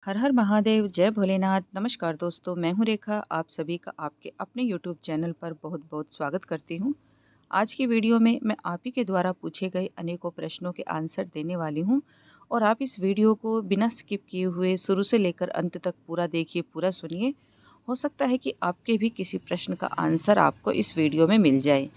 हर हर महादेव, जय भोलेनाथ। नमस्कार दोस्तों, मैं हूँ रेखा। आप सभी का आपके अपने यूट्यूब चैनल पर बहुत बहुत स्वागत करती हूँ। आज की वीडियो में मैं आप ही के द्वारा पूछे गए अनेकों प्रश्नों के आंसर देने वाली हूँ और आप इस वीडियो को बिना स्किप किए हुए शुरू से लेकर अंत तक पूरा देखिए, पूरा सुनिए। हो सकता है कि आपके भी किसी प्रश्न का आंसर आपको इस वीडियो में मिल जाए।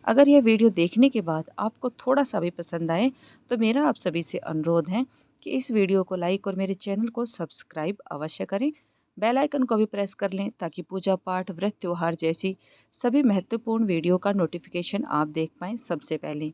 अगर यह वीडियो देखने के बाद आपको थोड़ा सा भी पसंद आए तो मेरा आप सभी से अनुरोध है कि इस वीडियो को लाइक और मेरे चैनल को सब्सक्राइब अवश्य करें। बेल आइकन को भी प्रेस कर लें ताकि पूजा पाठ, व्रत, त्योहार जैसी सभी महत्वपूर्ण वीडियो का नोटिफिकेशन आप देख पाएँ सबसे पहले।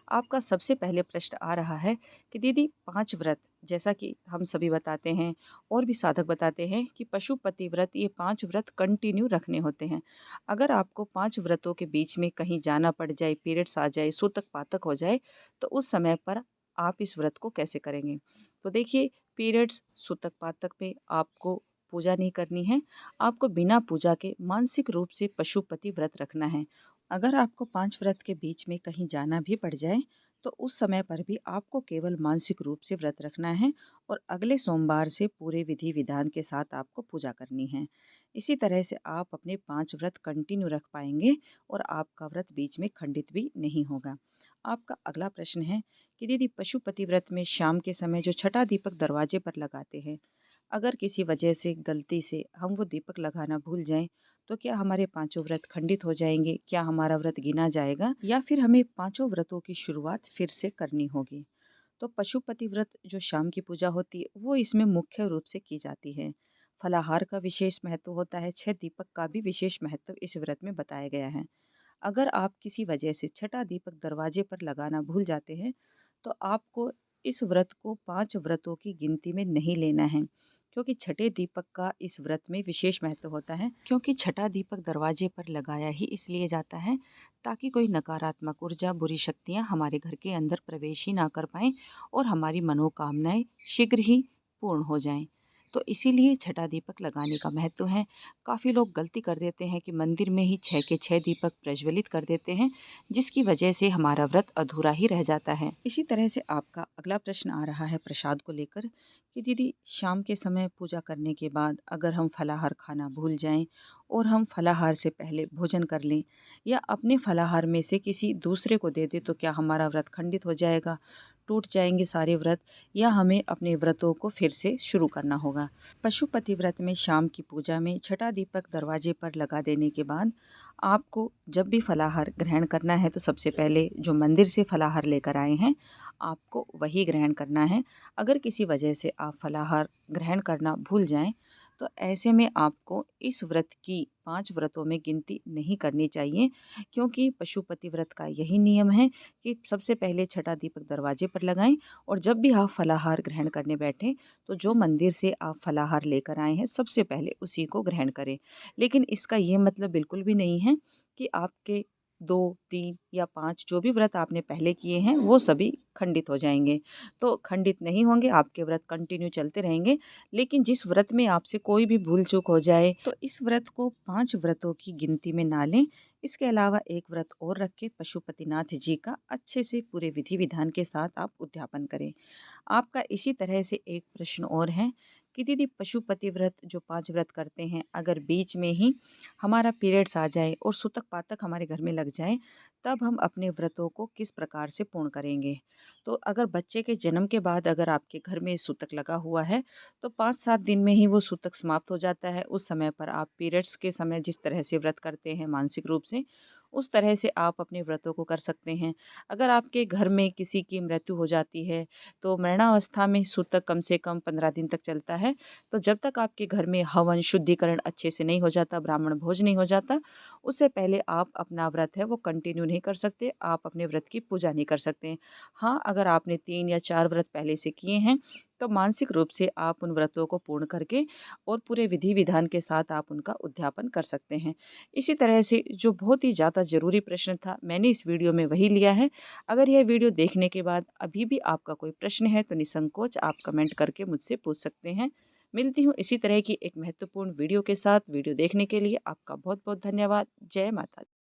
आपका सबसे पहले प्रश्न आ रहा है कि दीदी, 5 व्रत, जैसा कि हम सभी बताते हैं और भी साधक बताते हैं कि पशुपति व्रत, ये 5 व्रत कंटिन्यू रखने होते हैं। अगर आपको 5 व्रतों के बीच में कहीं जाना पड़ जाए, पीरियड्स आ जाए, सूतक पातक हो जाए, तो उस समय पर आप इस व्रत को कैसे करेंगे? तो देखिए, पीरियड्स, सूतक पातक में आपको पूजा नहीं करनी है। आपको बिना पूजा के मानसिक रूप से पशुपति व्रत रखना है। अगर आपको 5 व्रत के बीच में कहीं जाना भी पड़ जाए तो उस समय पर भी आपको केवल मानसिक रूप से व्रत रखना है और अगले सोमवार से पूरे विधि विधान के साथ आपको पूजा करनी है। इसी तरह से आप अपने 5 व्रत कंटिन्यू रख पाएंगे और आपका व्रत बीच में खंडित भी नहीं होगा। आपका अगला प्रश्न है कि दीदी, पशुपति व्रत में शाम के समय जो छठा दीपक दरवाजे पर लगाते हैं, अगर किसी वजह से गलती से हम वो दीपक लगाना भूल जाएं तो क्या हमारे पांचों व्रत खंडित हो जाएंगे? क्या हमारा व्रत गिना जाएगा या फिर हमें पांचों व्रतों की शुरुआत फिर से करनी होगी? तो पशुपति व्रत जो शाम की पूजा होती है वो इसमें मुख्य रूप से की जाती है। फलाहार का विशेष महत्व होता है, 6 दीपक का भी विशेष महत्व इस व्रत में बताया गया है। अगर आप किसी वजह से छठा दीपक दरवाजे पर लगाना भूल जाते हैं तो आपको इस व्रत को 5 व्रतों की गिनती में नहीं लेना है, क्योंकि छठे दीपक का इस व्रत में विशेष महत्व होता है। क्योंकि छठा दीपक दरवाजे पर लगाया ही इसलिए जाता है ताकि कोई नकारात्मक ऊर्जा, बुरी शक्तियां हमारे घर के अंदर प्रवेश ही ना कर पाएं और हमारी मनोकामनाएं शीघ्र ही पूर्ण हो जाएं। तो इसीलिए छठा दीपक लगाने का महत्व है। काफ़ी लोग गलती कर देते हैं कि मंदिर में ही 6 के 6 दीपक प्रज्वलित कर देते हैं, जिसकी वजह से हमारा व्रत अधूरा ही रह जाता है। इसी तरह से आपका अगला प्रश्न आ रहा है प्रसाद को लेकर कि दीदी, शाम के समय पूजा करने के बाद अगर हम फलाहार खाना भूल जाएं और हम फलाहार से पहले भोजन कर लें या अपने फलाहार में से किसी दूसरे को दे दें तो क्या हमारा व्रत खंडित हो जाएगा, टूट जाएंगे सारे व्रत, या हमें अपने व्रतों को फिर से शुरू करना होगा? पशुपति व्रत में शाम की पूजा में छठा दीपक दरवाजे पर लगा देने के बाद आपको जब भी फलाहार ग्रहण करना है तो सबसे पहले जो मंदिर से फलाहार लेकर आए हैं आपको वही ग्रहण करना है। अगर किसी वजह से आप फलाहार ग्रहण करना भूल जाएं तो ऐसे में आपको इस व्रत की 5 व्रतों में गिनती नहीं करनी चाहिए, क्योंकि पशुपति व्रत का यही नियम है कि सबसे पहले छठा दीपक दरवाजे पर लगाएं और जब भी आप फलाहार ग्रहण करने बैठें तो जो मंदिर से आप फलाहार लेकर आए हैं सबसे पहले उसी को ग्रहण करें। लेकिन इसका ये मतलब बिल्कुल भी नहीं है कि आपके 2, 3 या 5 जो भी व्रत आपने पहले किए हैं वो सभी खंडित हो जाएंगे। तो खंडित नहीं होंगे, आपके व्रत कंटिन्यू चलते रहेंगे। लेकिन जिस व्रत में आपसे कोई भी भूल चूक हो जाए तो इस व्रत को 5 व्रतों की गिनती में ना लें। इसके अलावा एक व्रत और रख के पशुपतिनाथ जी का अच्छे से पूरे विधि विधान के साथ आप उद्यापन करें। आपका इसी तरह से एक प्रश्न और है कि दीदी, पशुपति व्रत जो 5 व्रत करते हैं, अगर बीच में ही हमारा पीरियड्स आ जाए और सूतक पातक हमारे घर में लग जाए तब हम अपने व्रतों को किस प्रकार से पूर्ण करेंगे? तो अगर बच्चे के जन्म के बाद अगर आपके घर में सूतक लगा हुआ है तो 5-7 दिन में ही वो सूतक समाप्त हो जाता है। उस समय पर आप पीरियड्स के समय जिस तरह से व्रत करते हैं मानसिक रूप से, उस तरह से आप अपने व्रतों को कर सकते हैं। अगर आपके घर में किसी की मृत्यु हो जाती है तो मरणावस्था में सूतक कम से कम 15 दिन तक चलता है। तो जब तक आपके घर में हवन शुद्धिकरण अच्छे से नहीं हो जाता, ब्राह्मण भोज नहीं हो जाता, उससे पहले आप अपना व्रत है वो कंटिन्यू नहीं कर सकते, आप अपने व्रत की पूजा नहीं कर सकते। हाँ, अगर आपने 3 या 4 व्रत पहले से किए हैं तो मानसिक रूप से आप उन व्रतों को पूर्ण करके और पूरे विधि विधान के साथ आप उनका उद्यापन कर सकते हैं। इसी तरह से जो बहुत ही ज़्यादा ज़रूरी प्रश्न था मैंने इस वीडियो में वही लिया है। अगर यह वीडियो देखने के बाद अभी भी आपका कोई प्रश्न है तो निसंकोच आप कमेंट करके मुझसे पूछ सकते हैं। मिलती हूँ इसी तरह की एक महत्वपूर्ण वीडियो के साथ। वीडियो देखने के लिए आपका बहुत बहुत धन्यवाद। जय माता दी।